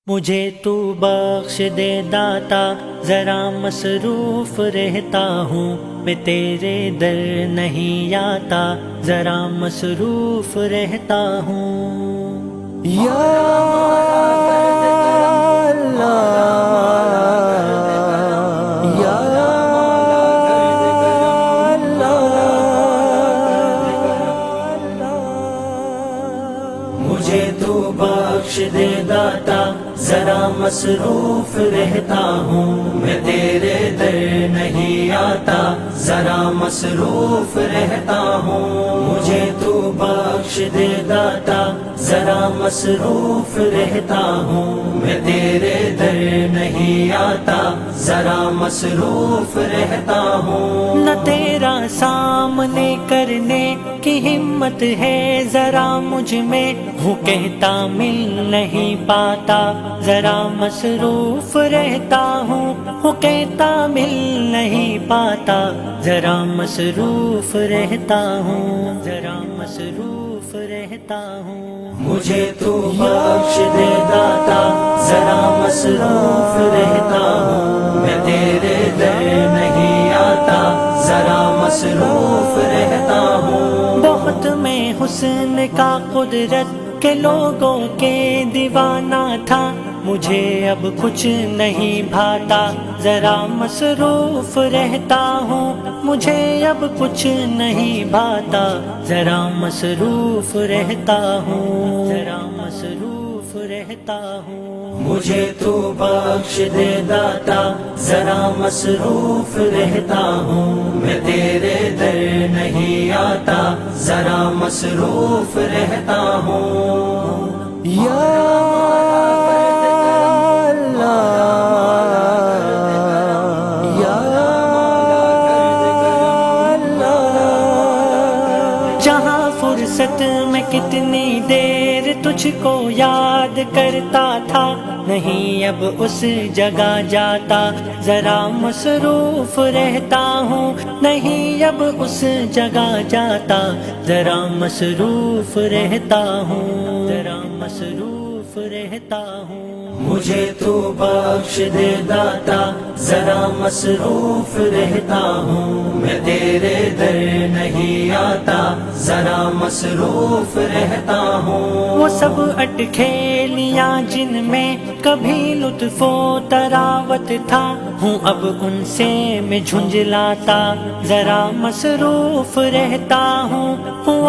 مجھے تو بخش دے داتا، ذرا مصروف رہتا ہوں، میں تیرے در نہیں آتا، ذرا مصروف رہتا ہوں۔ یا اللہ، یا اللہ، مجھے تو بخش دے داتا، ذرا مصروف رہتا ہوں، میں تیرے در نہیں آتا، ذرا مصروف رہتا ہوں۔ مجھے تو بخش دے داتا، ذرا مصروف رہتا ہوں، میں تیرے در نہیں آتا، ذرا مصروف رہتا ہوں۔ نہ تیرا سامنے کرنے کی ہمت ہے ذرا مجھ میں، ہوں کہتا مل نہیں پاتا، ذرا مصروف رہتا ہوں، کہتا مل نہیں پاتا، ذرا مصروف رہتا ہوں، ذرا مصروف رہتا ہوں۔ مجھے تو بخش دے داتا، ذرا مصروف رہتا ہوں، میں تیرے در نہیں آتا، ذرا مصروف رہتا ہوں۔ بہت میں حسن کا قدرت کے لوگوں کے دیوانہ تھا، مجھے اب کچھ نہیں بھاتا، ذرا مصروف رہتا ہوں، مجھے اب کچھ نہیں بھاتا، ذرا مصروف رہتا ہوں، ذرا مصروف رہتا ہوں۔ مجھے تو بخش دے داتا، ذرا مصروف رہتا ہوں، میں تیرے در نہیں آتا، ذرا مصروف رہتا ہوں۔ یا فرصت میں کتنی دیر تجھ کو یاد کرتا تھا، نہیں اب اس جگہ جاتا، ذرا مصروف رہتا ہوں، نہیں اب اس جگہ جاتا، ذرا مصروف رہتا ہوں، ذرا مصروف رہتا ہوں۔ مجھے تو بخش دے داتا، ذرا مصروف رہتا ہوں، میں تیرے در نہیں آتا، ذرا مصروف رہتا ہوں۔ وہ سب اٹکھیلیاں جن میں کبھی لطف و طراوت تھا، ہوں اب ان سے میں جھنجھلاتا، ذرا مصروف رہتا ہوں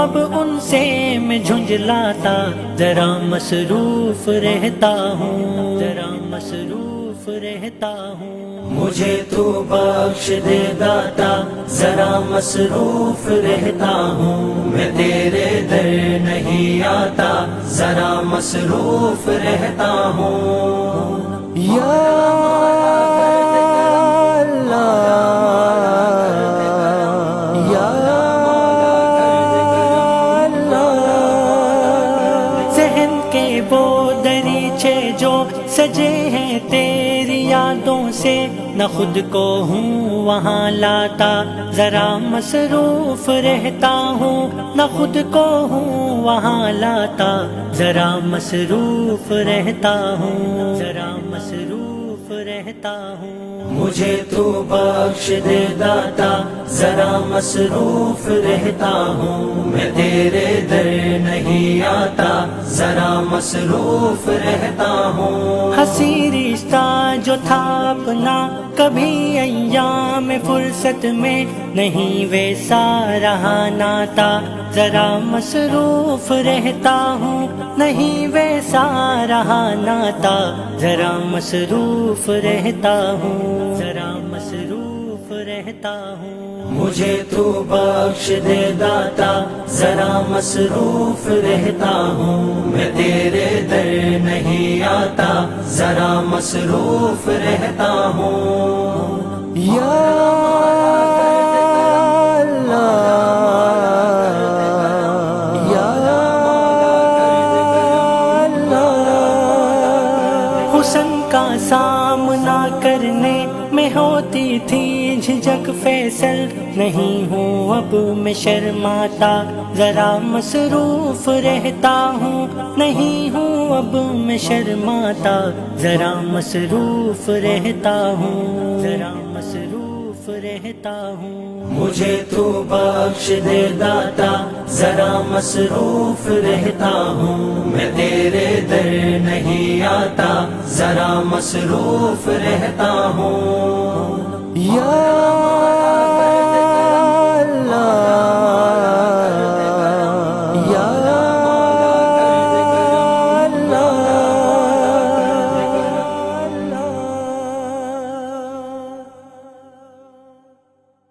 اب ان سے میں جھنجھلاتا، ذرا مصروف رہتا ہوں، ذرا مصروف رہتا ہوں۔ مجھے تو بخش دے داتا، ذرا مصروف رہتا ہوں، میں تیرے در نہیں آتا، ذرا مصروف رہتا ہوں۔ یا وہ دریچے جو سجے ہیں تیری یادوں سے، نہ خود کو ہوں وہاں لاتا، ذرا مصروف رہتا ہوں، نہ خود کو ہوں وہاں لاتا، ذرا مصروف رہتا ہوں، ذرا مصروف رہتا ہوں۔ مجھے تو بخش دے داتا، ذرا مصروف رہتا ہوں، میں تیرے در نہیں آتا، ذرا مصروف رہتا ہوں۔ ہنسی رشتہ جو تھا اپنا کبھی ایام فرصت میں، نہیں ویسا رہا ناتا، ذرا مصروف رہتا ہوں، نہیں ویسا رہا ناتا، ذرا مصروف رہتا ہوں، ذرا مصروف رہتا ہوں۔ مجھے تو بخش دے داتا، ذرا مصروف رہتا ہوں، میں تیرے در نہیں آتا، ذرا مصروف رہتا ہوں۔ یا حسن کا سامنا کرنے میں ہوتی تھی جھجک فیصل، نہیں ہوں اب میں شرماتا، ذرا مصروف رہتا ہوں، نہیں ہوں اب میں شرماتا، ذرا مصروف رہتا ہوں، ذرا مصروف رہتا ہوں۔ مجھے تو بخش دے داتا، ذرا مصروف رہتا ہوں، میں تیرے در نہیں آتا، ذرا مصروف رہتا ہوں۔ یا